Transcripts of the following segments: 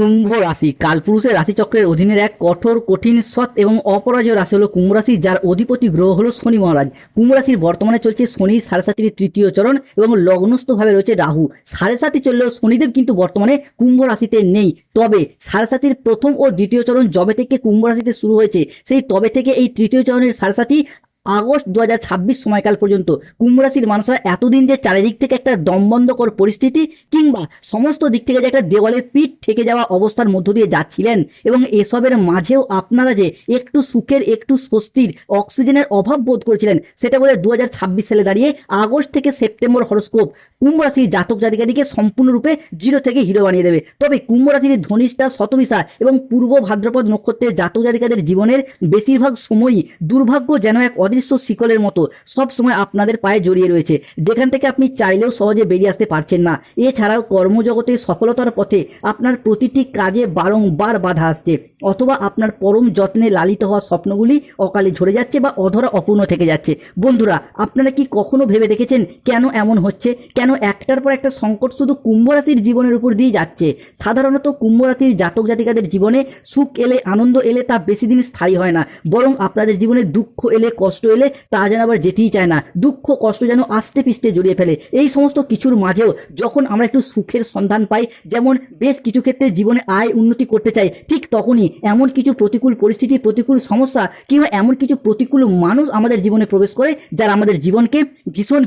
কুম্ভ রাশি কালপুরুষের রাশিচক্রের অধীনের এক কঠোর কঠিন সৎ এবং অপরাজয় রাশি হলো কুম্ভ রাশি, যার অধিপতি গ্রহ হলো শনি মহারাজ। কুম্ভ রাশির বর্তমানে চলছে শনি সাড়ে সাতির তৃতীয় চরণ এবং লগ্নস্থভাবে রয়েছে রাহু। সাড়ে সাতি চললেও শনিদেব কিন্তু বর্তমানে কুম্ভ রাশিতে নেই। তবে সাড়ে সাতির প্রথম ও দ্বিতীয় চরণ যবে থেকে কুম্ভ রাশিতে শুরু হয়েছে, সেই তবে থেকে এই তৃতীয় চরণের সাড়ে সাতি আগস্ট 2026 সময়কাল পর্যন্ত কুম্ভ রাশির মানুষরা এতদিন যে চারিদিক থেকে একটা দমবন্ধকর পরিস্থিতি কিংবা সমস্ত দিক থেকে যে একটা দেওয়ালে পিঠ ঠেকে যাওয়া অবস্থার মধ্য দিয়ে যাচ্ছিলেন, এবং এসবের মাঝেও আপনারা যে একটু সুখের একটু স্বস্তির অক্সিজেনের অভাব বোধ করেছিলেন, সেটা বলে 2026 সালে দাঁড়িয়ে আগস্ট থেকে সেপ্টেম্বর হরস্কোপ কুম্ভ রাশির জাতক জাতিকাদিকে সম্পূর্ণরূপে জিরো থেকে হিরো বানিয়ে দেবে। তবে কুম্ভ রাশির ধনিষ্ঠা, শতভিসা এবং পূর্ব ভাদ্রপদ নক্ষত্রের জাতক জাতিকাদের জীবনের বেশিরভাগ সময়ই দুর্ভাগ্য যেন এক অদৃশ্য শিকলের মতো সব সময় আপনাদের পায়ে জড়িয়ে রয়েছে, যেখান থেকে আপনি চাইলেও সহজে বেরিয়ে আসতে পারছেন না। এছাড়াও কর্মজগতে সফলতার পথে আপনার প্রতিটি কাজে বারংবার বাধা আসছে, অথবা আপনার পরম যত্নে লালিত হওয়া স্বপ্নগুলি অকালে ঝরে যাচ্ছে বা অধরা অপূর্ণ থেকে যাচ্ছে। বন্ধুরা, আপনারা কি কখনো ভেবে দেখেছেন কেন এমন হচ্ছে? কেন একটার পর একটা সংকট শুধু কুম্ভ রাশির জীবনের উপর দিয়ে যাচ্ছে? সাধারণত কুম্ভ রাশির জাতক জাতিকাদের জীবনে সুখ এলে, আনন্দ এলে তা বেশি দিন স্থায়ী হয় না, বরং আপনাদের জীবনে দুঃখ এলে, কষ্ট এলে তা যেন আবার যেতেই চায় না। দুঃখ কষ্ট যেন আস্তে পিষ্টে জড়িয়ে ফেলে। এই সমস্ত কিছুর মাঝেও যখন আমরা একটু সুখের সন্ধান পাই, যেমন বেশ কিছু ক্ষেত্রে জীবনে আয় উন্নতি করতে চাই, ঠিক তখনই এমন কিছু প্রতিকূল পরিস্থিতি, প্রতিকূল সমস্যা কিংবা এমন কিছু প্রতিকূল মানুষ আমাদের জীবনে প্রবেশ করে, যারা আমাদের জীবনকে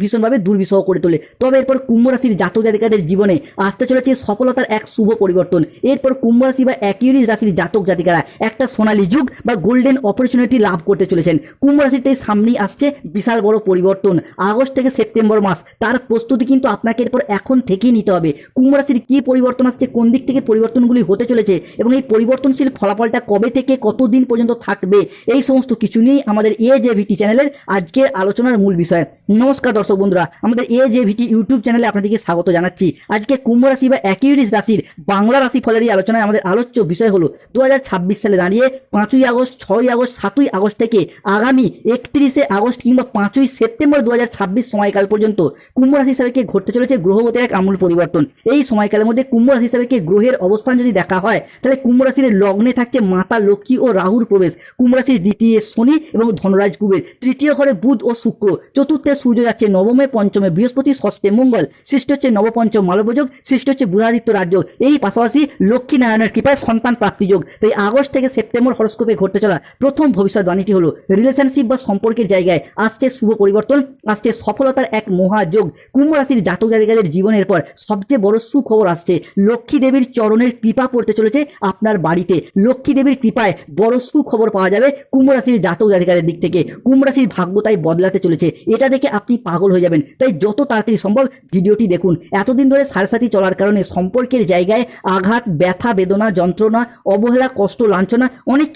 ভীষণভাবে দুর্বিষহ করে তোলে। তবে এরপর কুম্ভ রাশির জাতক জাতিকাদের জীবনে আসতে চলেছে সফলতার এক শুভ পরিবর্তন। এরপর কুম্ভ রাশি বা অ্যাকুয়ারিয়াস রাশির জাতক জাতিকারা একটা সোনালী যুগ বা গোল্ডেন অপরচুনিটি লাভ করতে চলেছেন। কুম্ভ রাশিতে সামনেই আসছে বিশাল বড় পরিবর্তন। আগস্ট থেকে সেপ্টেম্বর মাস, তার প্রস্তুতি কিন্তু আপনাকে এরপর এখন থেকেই নিতে হবে। কুম্ভ রাশির কী পরিবর্তন আসছে, কোন দিক থেকে পরিবর্তনগুলি হতে চলেছে এবং এই পরিবর্তনশীল ফলাফলটা কবে থেকে কতদিন পর্যন্ত থাকবে, এই সমস্ত কিছু নিয়েই আমাদের AJVT চ্যানেলের আজকের আলোচনার মূল বিষয়। নমস্কার দর্শক বন্ধুরা, আমাদের AJVT ইউটিউব চ্যানেলে আপনাদেরকে স্বাগত জানাচ্ছি। আজকে কুম্ভ রাশি বা অ্যাকুয়ারিয়াস রাশির বাংলা রাশি ফলের এই আলোচনায় আমাদের আলোচ্য বিষয় হলো 2026 সালে দাঁড়িয়ে 5ই আগস্ট, 6ই আগস্ট, 7ই আগস্ট থেকে আগামী 31শে আগস্ট কিংবা 5ই সেপ্টেম্বর 2026 সময়কাল পর্যন্ত কুম্ভ রাশি হিসাবে ঘটতে চলেছে গ্রহগতির এক আমূল পরিবর্তন। এই সময়কালের মধ্যে কুম্ভ রাশি হিসাবে গ্রহের অবস্থান যদি দেখা হয়, তাহলে কুম্ভ রাশির লগ্নে থাকছে মাতা লক্ষ্মী ও রাহুর প্রবেশ। কুম্ভ রাশির দ্বিতীয় শনি এবং ধনরাজ কুবের, তৃতীয় ঘরে বুধ ও শুক্র, চতুর্থে সূর্য যাচ্ছে নবমে, পঞ্চমে বৃহস্পতি, ষষ্ঠে মঙ্গল, সৃষ্টি হচ্ছে নবপঞ্চম মালবযোগ, সৃষ্টি হচ্ছে বুধাদিত্য রাজযোগ। এই পাশাপাশি লক্ষ্মী নারায়ণের কৃপায় সন্তান প্রাপ্তি যোগ। তাই আগস্ট থেকে সেপ্টেম্বর হরস্কোপে ঘটতে চলা প্রথম ভবিষ্যৎবাণীটি হলো রিলেশনশিপ বা সম্পর্কের জায়গায় আসছে শুভ পরিবর্তন, আসছে সফলতার এক মহাযোগ। কুম্ভ রাশির জাতক জাতিকাদের জীবনের পর সবচেয়ে বড় সুখবর আসছে। লক্ষ্মী দেবীর চরণের কৃপা পড়তে চলেছে আপনার বাড়িতে। লক্ষ্মী দেবীর কৃপায় বড় সুখবর পাওয়া যাবে কুম্ভ রাশির জাতক জাতিকাদের দিক থেকে। কুম্ভ রাশির ভাগ্য তাই বদলাতে চলেছে, এটা দেখে আপনি পাগল হয়ে যাবেন। তাই যত তাড়াতাড়ি সম্ভব ভিডিওটি দেখুন। এতদিন ধরে সাড়ে চলার কারণে সম্পর্কের জায়গায় আঘাত, ব্যথা, বেদনা, যন্ত্রণা, অবহেলা, কষ্ট, লাঞ্ছনা অনেক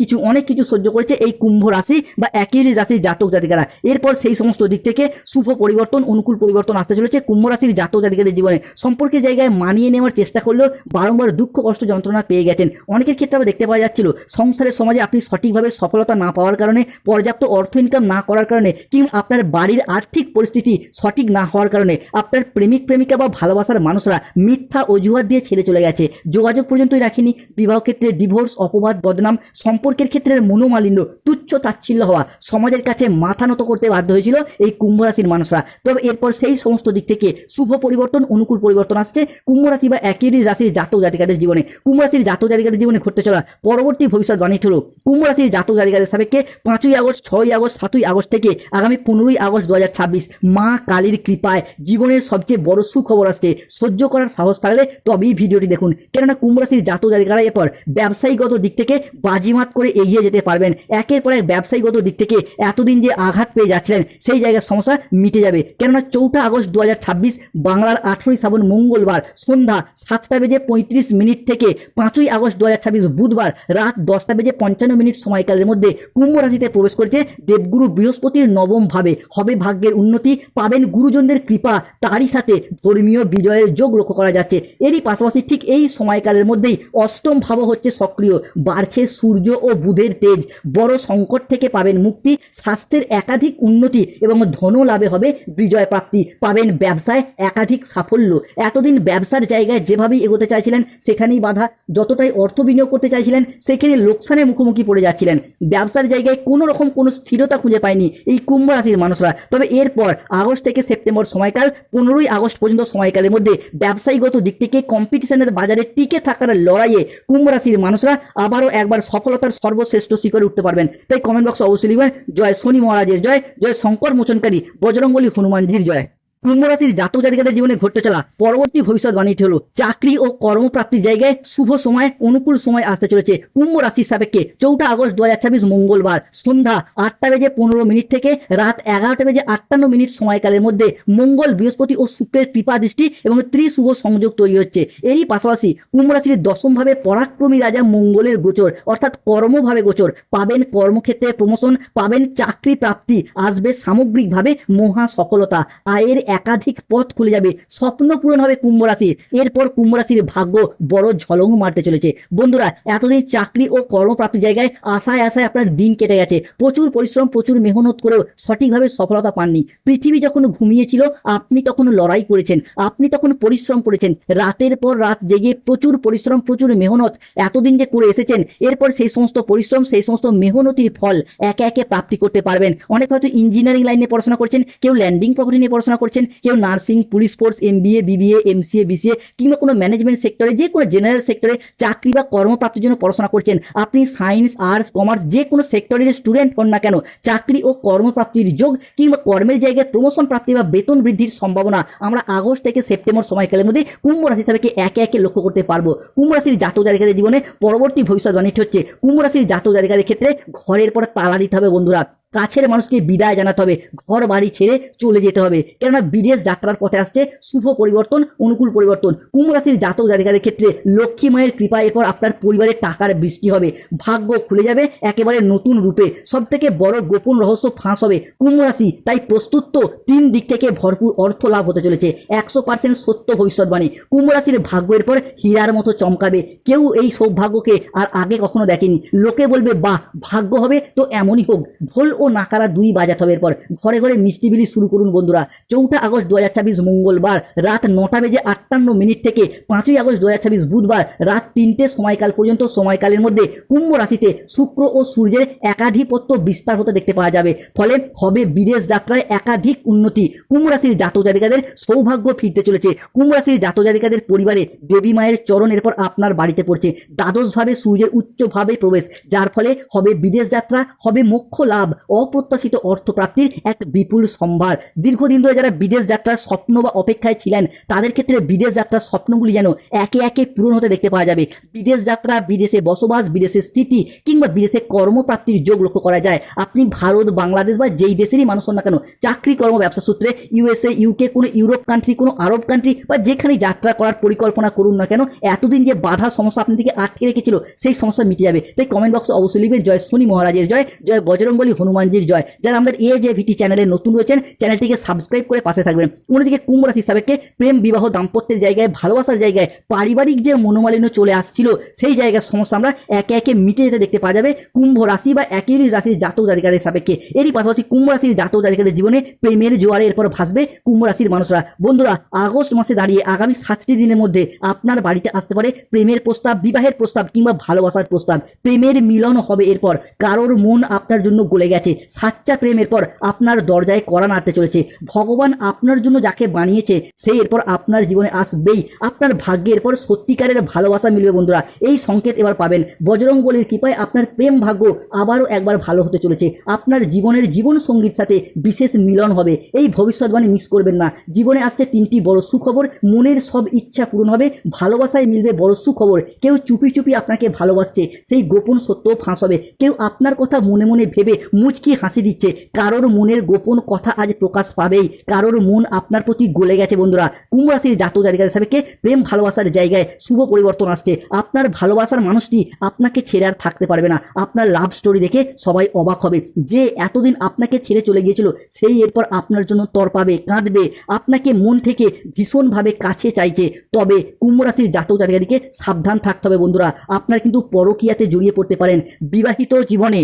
কিছু সহ্য করেছে এই কুম্ভ রাশি বা অ্যাকুয়ারিয়াস রাশির জাতক জাতিকারা। এরপর সেই সমস্ত দিক থেকে শুভ পরিবর্তন, অনুকূল পরিবর্তন আসতে চলেছে কুম্ভ রাশির জাতক জাতিকাদের জীবনে। সম্পর্কের জায়গায় মানিয়ে নেওয়ার চেষ্টা করলেও বারংবার দুঃখ, কষ্ট, যন্ত্রণা পেয়ে গেছেন। অনেকের ক্ষেত্রে আবার দেখতে পাওয়া যাচ্ছিল সংসারের সমাজে আপনি সঠিকভাবে সফলতা না পাওয়ার কারণে, পর্যাপ্ত অর্থ ইনকাম না করার কারণে, কিংবা আপনার বাড়ির আর্থিক পরিস্থিতি সঠিক না হওয়ার কারণে আপনার প্রেমিক প্রেমিকা বা ভালোবাসার মানুষরা মিথ্যা অজুহাত দিয়ে ছেড়ে চলে গেছে, যোগাযোগ পর্যন্তই রাখেনি। বিবাহ ক্ষেত্রে ডিভোর্স, অপবাদ, বদনাম, সম্পর্কের ক্ষেত্রে মনোমালিন্য, তুচ্ছ তাচ্ছিল্য হওয়া, সমাজের কাছে মাথা নত করতে বাধ্য হয়েছিল এই কুম্ভ রাশির মানুষরা। তবে এরপর সেই সমস্ত দিক থেকে শুভ পরিবর্তন, অনুকূল পরিবর্তন আসছে কুম্ভ রাশি বা অ্যাকুয়ারিয়াস রাশির জাতক জাতিকাদের জীবনে। কুম্ভ রাশির জাতক জাতিকাদের জীবনে ঘটতে চলা পরবর্তী ভবিষ্যৎবাণী হলো কুম্ভ রাশির জাতক জাতিকাদের সাপেক্ষে 5ই আগস্ট, 6ই আগস্ট, 7ই আগস্ট থেকে আগামী 15ই আগস্ট 2026 মা কালীর কৃপায় জীবনের সবচেয়ে বড় সুখবর আসছে। সহ্য করার সাহস থাকলে তবেই ভিডিওটি দেখুন, কেননা কুম্ভ রাশির জাতক জাতিকারা এরপর ব্যবসায়িকগত দিক থেকে বাজিমাত করে এগিয়ে যেতে পারবেন। একের পর এক ব্যবসায়িকগত দিক থেকে এতদিন যে আঘাত পেয়ে যাচ্ছিলেন, সেই জায়গার সমস্যা মিটে যাবে। কেননা 4 আগস্ট 2026 বাংলার 18ই শ্রাবণ মঙ্গলবার সন্ধ্যা 7:35 থেকে 5ই আগস্ট 2026 বুধবার রাত 10:55 সময়কালের মধ্যে কুম্ভ রাশিতে প্রবেশ করছে দেবগুরু বৃহস্পতির নবম ভাবে। হবে ভাগ্যের উন্নতি, পাবেন গুরুজনদের কৃপা, তারই সাথে ধর্মীয় বিজয়ের যোগ লক্ষ্য করা যাচ্ছে। এরই পাশাপাশি ঠিক এই সময়কালের মধ্যেই অষ্টম ভাব হচ্ছে সক্রিয়, বাড়ছে সূর্য ও বুধের তেজ। বড় সংকট থেকে পাবেন মুক্তি, স্বাস্থ্য স্বাস্থ্যের একাধিক উন্নতি এবং ধন লাভে হবে বিজয় প্রাপ্তি, পাবেন ব্যবসায় একাধিক সাফল্য। এতদিন ব্যবসার জায়গায় যেভাবেই এগোতে চাইছিলেন সেখানেই বাধা, যতটাই অর্থ বিনিয়োগ করতে চাইছিলেন সেখানে লোকসানের মুখোমুখি পড়ে যাচ্ছিলেন, ব্যবসার জায়গায় কোনো রকম কোনো স্থিরতা খুঁজে পায়নি এই কুম্ভ রাশির মানুষরা। তবে এরপর আগস্ট থেকে সেপ্টেম্বর সময়কাল, 15ই আগস্ট পর্যন্ত সময়কালের মধ্যে ব্যবসায়িকগত দিক থেকে কম্পিটিশনের বাজারে টিকে থাকার লড়াইয়ে কুম্ভ রাশির মানুষরা আবারও একবার সফলতার সর্বশ্রেষ্ঠ শিখরে উঠতে পারবেন। তাই কমেন্ট বক্সে অবশ্যই লিখবেন জয় শনি মহারাজের জয়, জয় শঙ্কর মোচনকারী বজরংবলী হনুমানজির জয়। কুম্ভ রাশির জাতক জাতিকাদের জীবনে ঘটতে চলা পরবর্তী ভবিষ্যৎবাণীটি হলো চাকরি ও কর্মপ্রাপ্তির জায়গায় শুভ সময়, অনুকূল সময় আসতে চলেছে কুম্ভ রাশির সাপেক্ষে। 4 আগস্ট 2026 মঙ্গলবার সন্ধ্যা 8:15 থেকে রাত 11:58 সময়কালের মধ্যে মঙ্গল, বৃহস্পতি ও শুক্রের কৃপা দৃষ্টি এবং ত্রিশুভ সংযোগ তৈরি হচ্ছে। এরই পাশাপাশি কুম্ভ রাশির দশমভাবে পরাক্রমী রাজা মঙ্গলের গোচর, অর্থাৎ কর্মভাবে গোচর। পাবেন কর্মক্ষেত্রে প্রমোশন, পাবেন চাকরি প্রাপ্তি, আসবে সামগ্রিকভাবে মহা সফলতা, আয়ের একাধিক পথ খুলে যাবে, স্বপ্ন পূরণ হবে কুম্ভ রাশির। এরপর কুম্ভ রাশির ভাগ্য বড় ঝলং মারতে চলেছে। বন্ধুরা, এতদিন চাকরি ও কর্মপ্রাপ্তির জায়গায় আশায় আশায় আপনার দিন কেটে গেছে, প্রচুর পরিশ্রম, প্রচুর মেহনত করেও সঠিকভাবে সফলতা পাননি। পৃথিবী যখন ঘুমিয়েছিল আপনি তখন লড়াই করেছেন, আপনি তখন পরিশ্রম করেছেন, রাতের পর রাত জেগে প্রচুর পরিশ্রম, প্রচুর মেহনত এতদিন যে করে এসেছেন, এরপর সেই সমস্ত পরিশ্রম, সেই সমস্ত মেহনতির ফল একে একে প্রাপ্তি করতে পারবেন। অনেক হয়তো ইঞ্জিনিয়ারিং লাইনে পড়াশোনা করছেন, কেউ ল্যান্ডিং প্রপার্টি নিয়ে পড়াশোনা করছেন, কেউ nursing, police force, MBA, BBA, MCA, BCA কিংবা কোনো ম্যানেজমেন্ট সেক্টরে, যে কোনো জেনারেল সেক্টরে চাকরি বা কর্মপ্রাপ্তির জন্য পড়াশোনা করছেন। আপনি সায়েন্স, আর্টস, কমার্স যে কোনো সেক্টরের স্টুডেন্ট হন না কেন, চাকরি ও কর্মপ্রাপ্তির যোগ কিংবা কর্মের জায়গায় প্রমোশন প্রাপ্তি বা বেতন বৃদ্ধির সম্ভাবনা আমরা আগস্ট থেকে সেপ্টেম্বর সময়কালের মধ্যে কুম্ভ রাশি হিসাবে একে একে লক্ষ্য করতে পারবো। কুম্ভ রাশির জাতক জাতিকাদের জীবনে পরবর্তী ভবিষ্যৎবাণীটি হচ্ছে কুম্ভ রাশির জাতক জাতিকাদের ক্ষেত্রে ঘরের পর তালা দিতে হবে। বন্ধুরা, কাছের মানুষকে বিদায় জানাতে হবে, ঘর বাড়ি ছেড়ে চলে যেতে হবে, কেননা বিদেশ যাত্রার পথে আসছে শুভ পরিবর্তন, অনুকূল পরিবর্তন। কুম্ভ রাশির জাতক জাতিকাদের ক্ষেত্রে লক্ষ্মী মায়ের কৃপা, এরপর আপনার পরিবারে টাকার বৃষ্টি হবে, ভাগ্য খুলে যাবে একেবারে নতুন রূপে, সব থেকে বড় গোপন রহস্য ফাঁস হবে কুম্ভ রাশি। তাই প্রস্তুত তো, 3 দিক থেকে ভরপুর অর্থ লাভ হতে চলেছে, 100% সত্য ভবিষ্যৎবাণী। কুম্ভ রাশির ভাগ্য এরপর হীরার মতো চমকাবে, কেউ এই সৌভাগ্যকে আর আগে কখনো দেখেনি। লোকে বলবে বাহ, ভাগ্য হবে তো এমনই হোক। ঢোল ও নাকারা 2 বাজাতে হবে। এরপর ঘরে ঘরে মিষ্টি বিলি শুরু করুন বন্ধুরা। 4 আগস্ট 2026 মঙ্গলবার রাত 9:58 থেকে 5 আগস্ট 2026 বুধবার রাত 3টে সময়কাল পর্যন্ত সময়কালের মধ্যে কুম্ভ রাশিতে শুক্র ও সূর্যের একাধিপত্য বিস্তার হতে দেখতে পাওয়া যাবে। ফলে হবে বিদেশ যাত্রায় একাধিক উন্নতি। কুম্ভ রাশির জাতক জাতিকাদের সৌভাগ্য ফিরতে চলেছে। কুম্ভ রাশির জাতক জাতিকাদের পরিবারে দেবী মায়ের চরণ এরপর আপনার বাড়িতে পড়ছে। দ্বাদশভাবে সূর্যের উচ্চভাবে প্রবেশ, যার ফলে হবে বিদেশ যাত্রা, হবে মোক্ষ লাভ, অপ্রত্যাশিত অর্থপ্রাপ্তির এক বিপুল সম্ভার। দীর্ঘদিন ধরে যারা বিদেশ যাত্রার স্বপ্ন বা অপেক্ষায় ছিলেন তাদের ক্ষেত্রে বিদেশ যাত্রার স্বপ্নগুলি যেন একে একে পূরণ হতে দেখতে পাওয়া যাবে। বিদেশ যাত্রা, বিদেশে বসবাস, বিদেশে স্থিতি কিংবা বিদেশে কর্মপ্রাপ্তির যোগ লক্ষ্য করা যায়। আপনি ভারত, বাংলাদেশ বা যেই দেশেরই মানুষ হন না কেন, চাকরি, কর্ম, ব্যবসা সূত্রে USA, UK, কোনো ইউরোপ কান্ট্রি, কোনো আরব কান্ট্রি বা যেখানে যাত্রা করার পরিকল্পনা করুন না কেন, এতদিন যে বাধা সমস্যা আপনি থেকে আটকে রেখেছিল সেই সমস্যা মিটে যাবে। তাই কমেন্ট বক্সে অবশ্যই লিখবেন জয় শনি মহারাজের জয়, জয় বজরংবলী হনুমানজির জয়। যারা আমাদের AJVT চ্যানেলে নতুন রয়েছেন, চ্যানেলটিকে সাবস্ক্রাইব করে পাশে থাকবেন। অন্যদিকে কুম্ভ রাশি সাপেক্ষে প্রেম, বিবাহ, দাম্পত্যের জায়গায়, ভালোবাসার জায়গায়, পারিবারিক যে মনোমালিন্য চলে আসছিল সেই জায়গার সমস্যা আমরা একে একে মিটে যেতে দেখতে পাওয়া যাবে কুম্ভ রাশি বা একই রাশির জাতক জাতিকাদের সাপেক্ষে। এরই পাশাপাশি কুম্ভ রাশির জাতক জাতিকাদের জীবনে প্রেমের জোয়ারে এরপর ভাসবে কুম্ভ রাশির মানুষরা। বন্ধুরা, আগস্ট মাসে দাঁড়িয়ে আগামী 7টি দিনের মধ্যে আপনার বাড়িতে আসতে পারে প্রেমের প্রস্তাব, বিবাহের প্রস্তাব কিংবা ভালোবাসার প্রস্তাব। প্রেমের মিলন হবে এরপর, কারোর মন আপনার জন্য গলে গেছে, সাচ্চা প্রেম এরপর আপনার দরজায় কড়া নাড়তে চলেছে। ভগবান আপনার জন্য যাকে বানিয়েছে সেই এরপর আপনার জীবনে আসবেই। আপনার ভাগ্যে এরপর সত্যিকারের ভালোবাসা মিলবে বন্ধুরা, এই সংকেত এবার পাবেন। বজরংবলীর কৃপায় আপনার প্রেম ভাগ্য আবারও একবার ভালো হতে চলেছে। আপনার জীবনের জীবন সঙ্গীর সাথে বিশেষ মিলন হবে, এই ভবিষ্যৎবাণী মিস করবেন না। জীবনে আসছে 3টি বড় সুখবর, মনের সব ইচ্ছা পূরণ হবে, ভালোবাসায় মিলবে বড় সুখবর। কেউ চুপি চুপি আপনাকে ভালোবাসছে, সেই গোপন সত্য ফাঁস হবে। কেউ আপনার কথা মনে মনে ভেবে মুচকি হাসি দিচ্ছে, কারোর মনের গোপন কথা আজ প্রকাশ পাবেই। কারোর মন আপনার প্রতি গলে গেছে বন্ধুরা। কুম্ভ রাশির জাতক জাতিকাদের সাপেক্ষে প্রেম ভালোবাসার জায়গায় শুভ পরিবর্তন আসছে। আপনার ভালোবাসার মানুষটি আপনাকে ছেড়ে আর থাকতে পারবে না। আপনার লাভ স্টোরি দেখে সবাই অবাক হবে। যে এতদিন আপনাকে ছেড়ে চলে গিয়েছিল সেই এরপর আপনার জন্য তরপাবে, কাঁদবে, আপনাকে মন থেকে ভীষণভাবে কাছে চাইছে। তবে কুম্ভ রাশির জাতক জাতিকাদেরকে সাবধান থাকতে হবে বন্ধুরা, আপনার কিন্তু পরকীয়াতে জড়িয়ে পড়তে পারেন। বিবাহিত জীবনে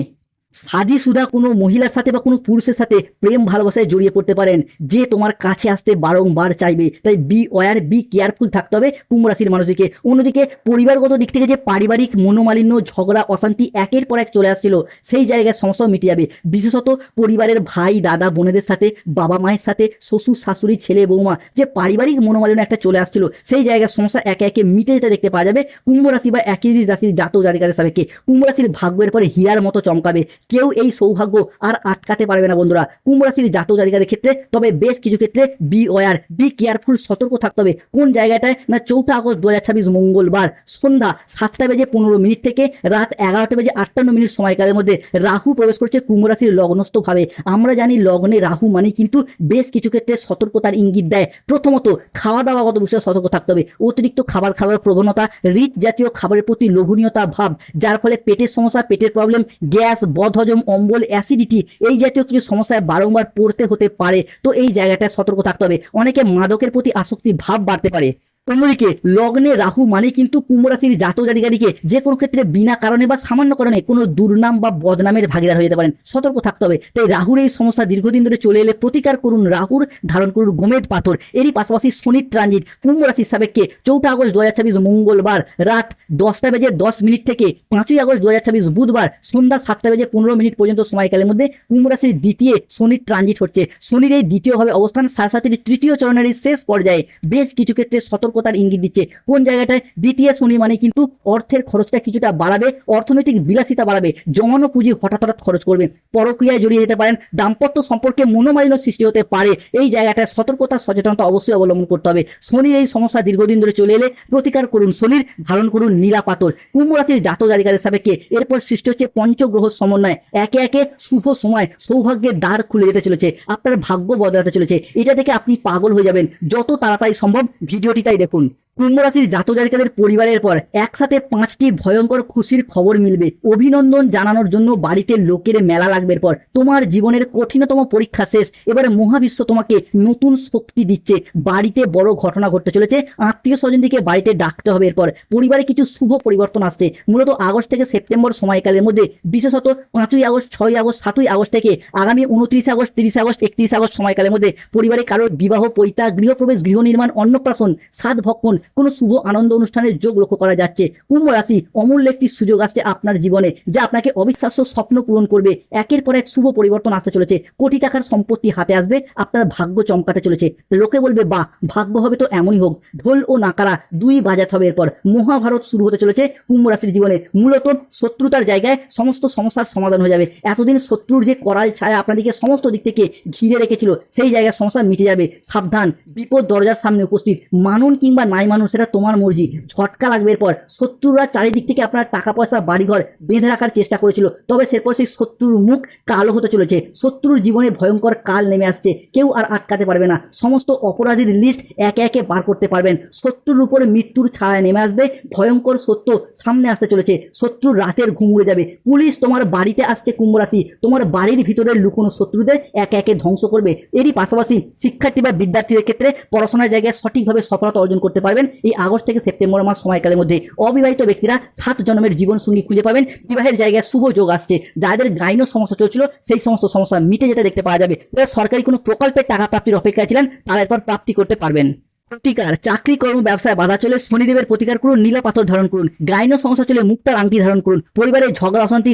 সাদিসুদা কোনো মহিলার সাথে বা কোনো পুরুষের সাথে প্রেম ভালোবাসায় জড়িয়ে পড়তে পারেন, যে তোমার কাছে আসতে বারংবার চাইবে। তাই বি ওয়্যার, বি কেয়ারফুল থাকতে হবে কুম্ভ রাশির মানুষদিকে। অন্যদিকে পরিবারগত দিক থেকে যে পারিবারিক মনোমালিন্য, ঝগড়া, অশান্তি একের পর এক চলে আসছিল, সেই জায়গায় সমস্যাও মিটে যাবে। বিশেষত পরিবারের ভাই, দাদা, বোনেদের সাথে, বাবা মায়ের সাথে, শ্বশুর শাশুড়ি, ছেলে বৌমা, যে পারিবারিক মনোমালিন্য একটা চলে আসছিল, সেই জায়গায় সমস্যা একে একে মিটে যেতে দেখতে পাওয়া যাবে কুম্ভ রাশি বা একই রাশির জাতক জাতিকাদের সাপেক্ষে। কুম্ভ রাশির ভাগ্যের পরে হীরার মতো চমকাবে, কেউ এই সৌভাগ্য আর আটকাতে পারবে না বন্ধুরা কুম্ভ রাশির জাতক জাতিকাদের ক্ষেত্রে। তবে বেশ কিছু ক্ষেত্রে বি ওয়্যার, বি কেয়ারফুল, সতর্ক থাকতে হবে। কোন জায়গাটায় না, 4 আগস্ট 2026 মঙ্গলবার সন্ধ্যা 7:15 থেকে রাত 11:58 সময়কালের মধ্যে রাহু প্রবেশ করছে কুম্ভ রাশির লগ্নস্থ ভাবে। আমরা জানি লগ্নে রাহু মানে কিন্তু বেশ কিছু ক্ষেত্রে সতর্কতার ইঙ্গিত দেয়। প্রথমত খাওয়া দাওয়াগত বিষয়ে সতর্ক থাকতে হবে। অতিরিক্ত খাবার খাওয়ার প্রবণতা, রিচ জাতীয় খাবারের প্রতি লোভনীয়তা ভাব, যার ফলে পেটের সমস্যা, পেটের প্রবলেম, গ্যাস, বদহজম, অম্বল, অ্যাসিডিটি এই জাতীয় কিছু সমস্যায় বারংবার পড়তে হতে পারে। তো এই জায়গাটায় সতর্ক থাকতে হবে। অনেকে মাদকের প্রতি আসক্তি ভাব বাড়তে পারে। অন্যদিকে লগ্নে রাহু মানে কিন্তু কুম্ভ রাশির জাতক জাতিকাদিকে যে কোনো ক্ষেত্রে বিনা কারণে বা সামান্য কারণে কোনো দুর্নাম বা বদনামের ভাগিদার হয়ে যেতে পারেন। সতর্ক থাকতে হবে। তাই রাহুর এই সমস্যা দীর্ঘদিন ধরে চলে এলে প্রতিকার করুন রাহুর, ধারণ করুন গোমেদ পাথর। এরই পাশাপাশি শনির ট্রানজিট কুম্ভ রাশির সাপেক্ষে 4 আগস্ট 2026 মঙ্গলবার রাত 10:10 থেকে 5 আগস্ট 2026 বুধবার সন্ধ্যা 7:15 পর্যন্ত সময়কালের মধ্যে কুম্ভ রাশির দ্বিতীয় শনির ট্রানজিট হচ্ছে। শনির এই দ্বিতীয়ভাবে অবস্থান সাড়ে তৃতীয় চরণের এই শেষ পর্যায়ে বেশ কিছু ক্ষেত্রে সতর্কতার ইঙ্গিত দিচ্ছে। কোন জায়গাটায়? দ্বিতীয় শনি মানে কিন্তু অর্থের খরচটা কিছুটা বাড়াবে, অর্থনৈতিক বিলাসিতা বাড়াবে, জমানো পুঁজি হঠাৎ খরচ করবেন, পরক্রিয়ায় জড়িয়ে যেতে পারেন, দাম্পত্য সম্পর্কে মনোমালিন্য সৃষ্টি হতে পারে। এই জায়গাটায় সতর্কতা, সচেতনতা অবশ্যই অবলম্বন করতে হবে। শনির এই সমস্যা দীর্ঘদিন ধরে চলে এলে প্রতিকার করুন শনির, ধারণ করুন নীলা পাথর। কুম্ভ রাশির জাতক জাতিকাদের সাপেক্ষে এরপর সৃষ্টি হচ্ছে পঞ্চগ্রহ সমন্বয়। একে একে শুভ সময়, সৌভাগ্যের দ্বার খুলে যেতে চলেছে, আপনার ভাগ্য বদলাতে চলেছে। এটা থেকে আপনি পাগল হয়ে যাবেন। যত তাড়াতাড়ি সম্ভব ভিডিওটি তাই দেখুন। কুম্ভ রাশির জাতক জাতিকাদের পরিবারের পর একসাথে 5টি ভয়ঙ্কর খুশির খবর মিলবে। অভিনন্দন জানানোর জন্য বাড়িতে লোকের মেলা লাগবে। পর তোমার জীবনের কঠিনতম পরীক্ষা শেষ, এবারে মহাবিশ্ব তোমাকে নতুন শক্তি দিচ্ছে। বাড়িতে বড় ঘটনা ঘটতে চলেছে, আত্মীয় স্বজনদিকে বাড়িতে ডাকতে হবে। এরপর পরিবারে কিছু শুভ পরিবর্তন আসছে। মূলত আগস্ট থেকে সেপ্টেম্বর সময়কালের মধ্যে, বিশেষত 5ই আগস্ট, 6ই আগস্ট, 7ই আগস্ট থেকে আগামী 29 আগস্ট, 30 আগস্ট, 31 আগস্ট সময়কালের মধ্যে পরিবারে কারোর বিবাহ, পৈতা, গৃহপ্রবেশ, গৃহ নির্মাণ, অন্নপ্রাশন, সাত ভক্ষণ, কোনো শুভ আনন্দ অনুষ্ঠানের যোগ লক্ষ্য করা যাচ্ছে। কুম্ভ রাশি, অমূল্য একটি সুযোগ আসছে আপনার জীবনে, যা আপনাকে অবিশ্বাস্য স্বপ্ন পূরণ করবে। একের পর এক শুভ পরিবর্তন আসতে চলেছে। কোটি টাকার সম্পত্তি হাতে আসবে, আপনার ভাগ্য চমকাতে চলেছে। লোকে বলবে বাহ, ভাগ্য হবে তো এমনই হোক। ঢোল ও নাকারা দুই বাজাতে হবে। এরপর মহাভারত শুরু হতে চলেছে কুম্ভ রাশির জীবনে। মূলত শত্রুতার জায়গায় সমস্ত সমস্যার সমাধান হয়ে যাবে। এতদিন শত্রুর যে করাল ছায়া আপনাদেরকে সমস্ত দিক থেকে ঘিরে রেখেছিল, সেই জায়গায় সমস্যা মিটে যাবে। সাবধান, বিপদ দরজার সামনে উপস্থিত। মানুন কিংবা নাই মানুন সেটা তোমার মর্জি। ঝটকা লাগবে। এরপর শত্রুরা চারিদিক থেকে আপনার টাকা পয়সা, বাড়িঘর বেঁধে রাখার চেষ্টা করেছিল, তবে সেরপর সেই শত্রুর মুখ কালো হতে চলেছে। শত্রুর জীবনে ভয়ঙ্কর কাল নেমে আসছে, কেউ আর আটকাতে পারবে না। সমস্ত অপরাধীর লিস্ট একে একে বার করতে পারবেন। শত্রুর উপরে মৃত্যুর ছায়া নেমে আসবে। ভয়ঙ্কর সত্য সামনে আসতে চলেছে। শত্রুর রাতের ঘুম উড়ে যাবে। পুলিশ তোমার বাড়িতে আসছে কুম্ভ রাশি, তোমার বাড়ির ভিতরের লুকোনো শত্রুদের একে একে ধ্বংস করবে। এরই পাশাপাশি শিক্ষার্থী বা বিদ্যার্থীদের ক্ষেত্রে পড়াশোনার জায়গায় সঠিকভাবে সফলতা অর্জন করতে পারবেন। এই আগস্ট থেকে সেপ্টেম্বর মাস সময়কালের মধ্যে অবিবাহিত ব্যক্তিরা 7 জন্মের জীবন সঙ্গী খুঁজে পাবেন। বিবাহের জায়গায় শুভ যোগ আসছে। যাদের গাইন সমস্যা চলছিল, সেই সমস্ত সমস্যা মিটে যেতে দেখতে পাওয়া যাবে। যারা সরকারি কোনো প্রকল্পের টাকা প্রাপ্তির অপেক্ষায় ছিলেন, তারা এরপর প্রাপ্তি করতে পারবেন। প্রতিকার, চাকরি কর্ম ব্যবসায় বাধা চলে শনিদেবের প্রতিকার করুন, নীলা পাথর ধারণ করুন। গাইন সমস্যা চলে মুক্তার আংটি ধারণ করুন। পরিবারের ঝগড়া অশান্তি